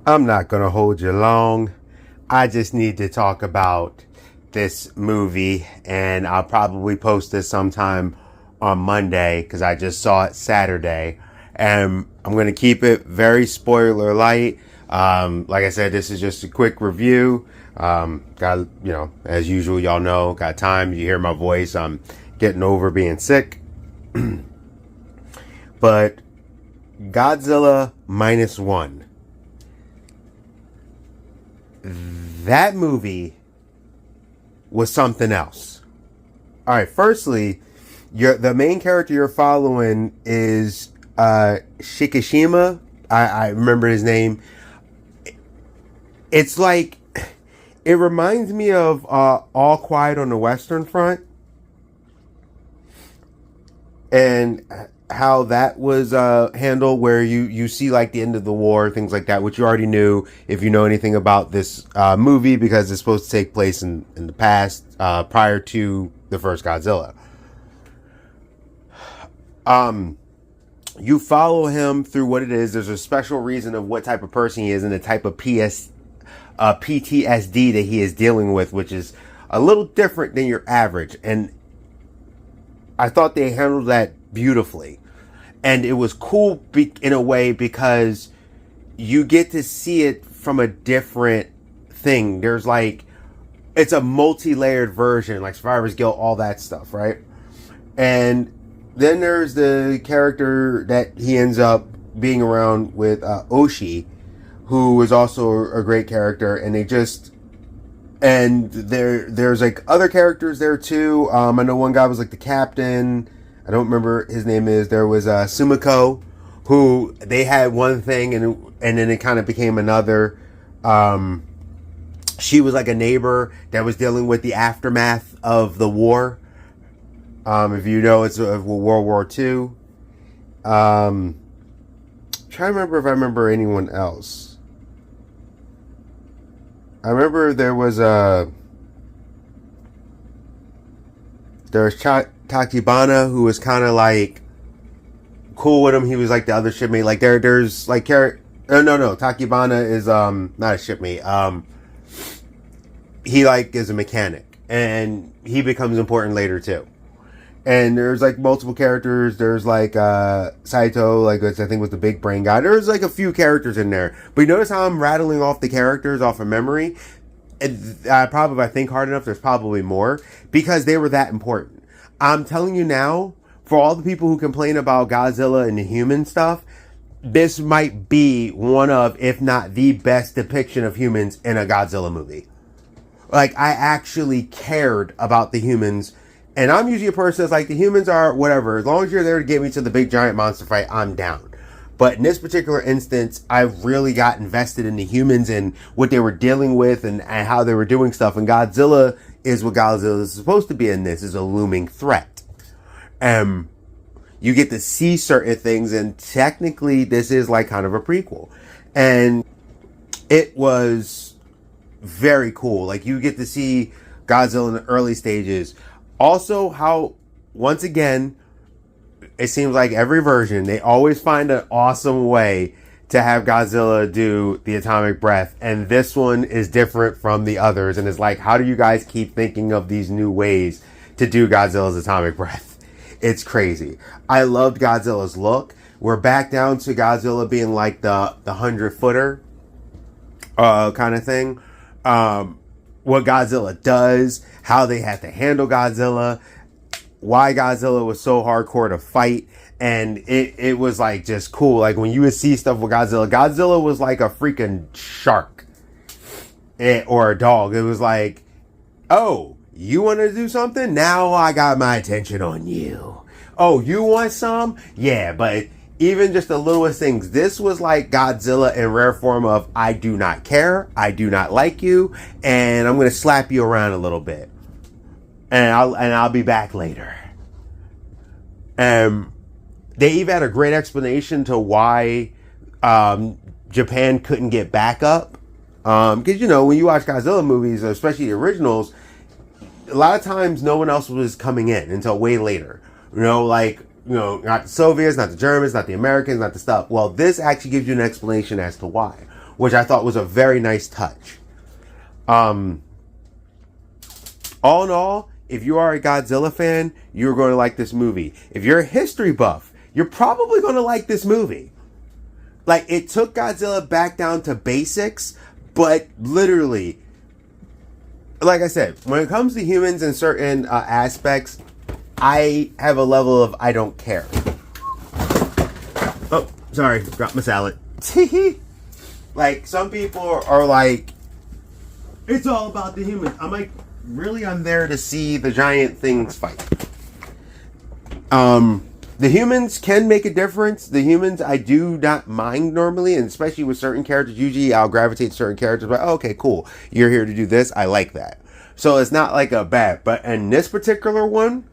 I'm not going to hold you long. I just need to talk about this movie, and I'll probably post this sometime on Monday because I just saw it Saturday. And I'm going to keep it very spoiler light. Like I said, this is just a quick review. As usual, y'all know, got time. You hear my voice. I'm getting over being sick. But Godzilla minus one. That movie was something else. All right, firstly, the main character you're following is Shikishima. I remember his name. It's like, it reminds me of All Quiet on the Western Front, and how that was handled, where you see like the end of the war, things like that, which you already knew if you know anything about this movie, because it's supposed to take place in the past, prior to the first Godzilla. You follow him through what it is. There's a special reason of what type of person he is and the type of PTSD that he is dealing with, which is a little different than your average. And I thought they handled that beautifully. And it was cool in a way because you get to see it from a different thing. There's like, it's a multi-layered version, like Survivor's Guilt, all that stuff, right? And then there's the character that he ends up being around with, Oshi, who is also a great character. And there's like other characters there too. I know one guy was like the captain. I don't remember his name is. There was Sumiko, who they had one thing and then it kind of became another. She was like a neighbor that was dealing with the aftermath of the war. If you know, it's World War II. Trying to remember if I remember anyone else. I remember there was Takibana, who was kind of like cool with him. He was like the other shipmate. Like there's like no, Takibana is not a shipmate. He like is a mechanic, and he becomes important later too. And there's like multiple characters. There's like Saito, like I think was the big brain guy. There's like a few characters in there. But you notice how I'm rattling off the characters off of memory? If I think hard enough, there's probably more, because they were that important. I'm telling you now, for all the people who complain about Godzilla and the human stuff, this might be one of, if not the best depiction of humans in a Godzilla movie. Like, I actually cared about the humans. And I'm usually a person that's like, the humans are whatever. As long as you're there to get me to the big giant monster fight, I'm down. But in this particular instance, I really got invested in the humans and what they were dealing with and how they were doing stuff. And Godzilla is what Godzilla is supposed to be in this, is a looming threat. You get to see certain things, and technically this is like kind of a prequel. And it was very cool. Like, you get to see Godzilla in the early stages. Also, how, once again, it seems like every version, they always find an awesome way to have Godzilla do the atomic breath. And this one is different from the others. And it's like, how do you guys keep thinking of these new ways to do Godzilla's atomic breath? It's crazy. I loved Godzilla's look. We're back down to Godzilla being like the 100-footer kind of thing. What Godzilla does, how they have to handle Godzilla, why Godzilla was so hardcore to fight, and it was like just cool. Like, when you would see stuff with Godzilla was like a freaking shark or a dog. It was like, oh, you want to do something? Now I got my attention on you. Oh, you want some? Yeah, but even just the littlest things. This was like Godzilla in rare form of, I do not care, I do not like you, and I'm gonna slap you around a little bit, and I'll be back later. They even had a great explanation to why Japan couldn't get back up, because when you watch Godzilla movies, especially the originals, a lot of times no one else was coming in until way later. Not the Soviets, not the Germans, not the Americans, not the stuff. Well, this actually gives you an explanation as to why. which I thought was a very nice touch. All in all, if you are a Godzilla fan, you're going to like this movie. If you're a history buff, you're probably going to like this movie. Like, it took Godzilla back down to basics, but literally, like I said, when it comes to humans in certain aspects, I have a level of I don't care. Oh, sorry, dropped my salad. Like, some people are like, it's all about the humans. I'm like, really, I'm there to see the giant things fight. The humans can make a difference. The humans I do not mind normally, and especially with certain characters. Usually I'll gravitate to certain characters, but okay, cool. You're here to do this. I like that. So it's not like a bad, but in this particular one,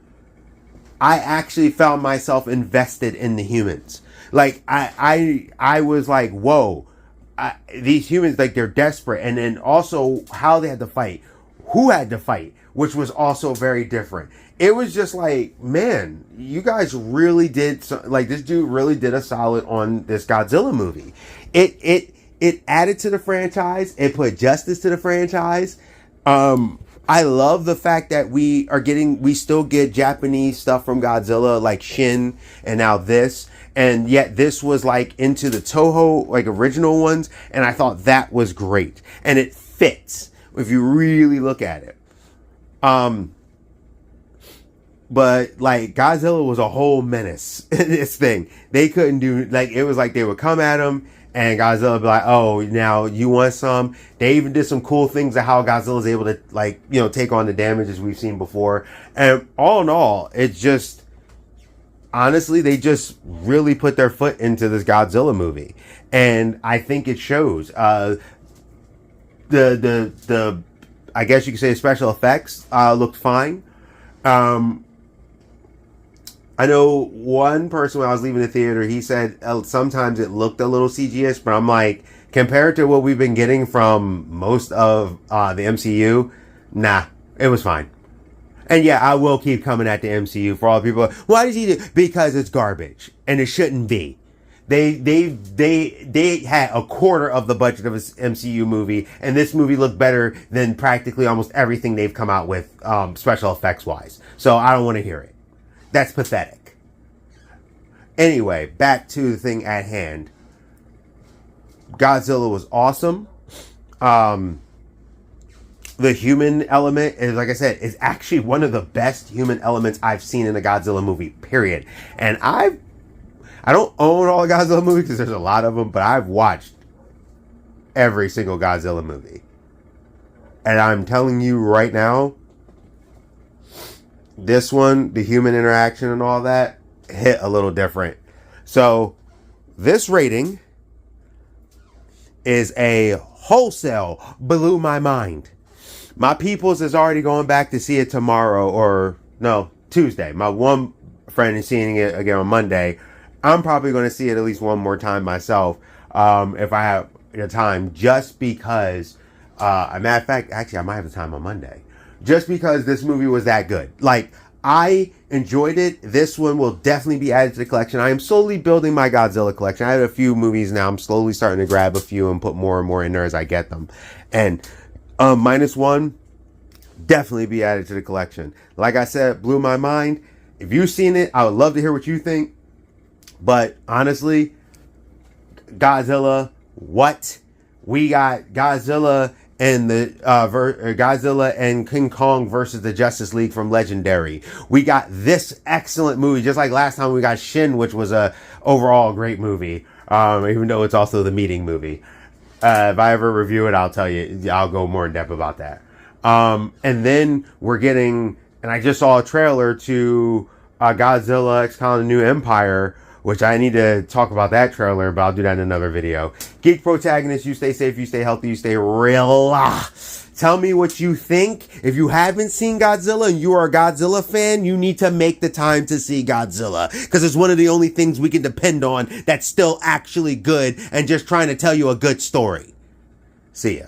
I actually found myself invested in the humans. Like, I was like, whoa, these humans, like, they're desperate. And then also how they had to fight, who had to fight, which was also very different. It was just like, man, you guys really did, like, this dude really did a solid on this Godzilla movie. It added to the franchise. It put justice to the franchise. I love the fact that we still get Japanese stuff from Godzilla, like Shin and now this. And yet this was like into the Toho, like, original ones. And I thought that was great. And it fits if you really look at it. But, like, Godzilla was a whole menace in this thing. They couldn't do, like, it was like they would come at him and Godzilla would be like, oh, now you want some? They even did some cool things of how Godzilla's able to, like, you know, take on the damages we've seen before. And all in all, it's just, honestly, they just really put their foot into this Godzilla movie. And I think it shows. I guess you could say special effects looked fine. I know one person when I was leaving the theater, he said sometimes it looked a little CG-ish, but I'm like, compared to what we've been getting from most of the MCU, nah, it was fine. And yeah, I will keep coming at the MCU for all the people. Why does he do? Because it's garbage, and it shouldn't be. They had a quarter of the budget of an MCU movie, and this movie looked better than practically almost everything they've come out with, special effects wise. So I don't want to hear it. That's pathetic. Anyway, back to the thing at hand. Godzilla was awesome. The human element is, like I said, is actually one of the best human elements I've seen in a Godzilla movie, period. And I don't own all the Godzilla movies because there's a lot of them, but I've watched every single Godzilla movie. And I'm telling you right now, this one, the human interaction and all that, hit a little different. So, this rating is a wholesale blew my mind. My peoples is already going back to see it tomorrow, or no, Tuesday. My one friend is seeing it again on Monday. I'm probably going to see it at least one more time myself, if I have the time, just because, a matter of fact, actually, I might have the time on Monday. Just because this movie was that good. Like, I enjoyed it. This one will definitely be added to the collection. I am slowly building my Godzilla collection. I have a few movies now. I'm slowly starting to grab a few and put more and more in there as I get them. And -1, definitely be added to the collection. Like I said, blew my mind. If you've seen it, I would love to hear what you think. But honestly, Godzilla, what? We got Godzilla and the Godzilla and King Kong versus the Justice League from Legendary. We got this excellent movie, just like last time we got Shin, which was a overall great movie, even though it's also the meeting movie. If I ever review it, I'll tell you, I'll go more in depth about that. And then we're getting, and I just saw a trailer to Godzilla X Kong: The New Empire, which I need to talk about that trailer, but I'll do that in another video. Geek Protagonist, you stay safe, you stay healthy, you stay real. Tell me what you think. If you haven't seen Godzilla and you are a Godzilla fan, you need to make the time to see Godzilla, because it's one of the only things we can depend on that's still actually good and just trying to tell you a good story. See ya.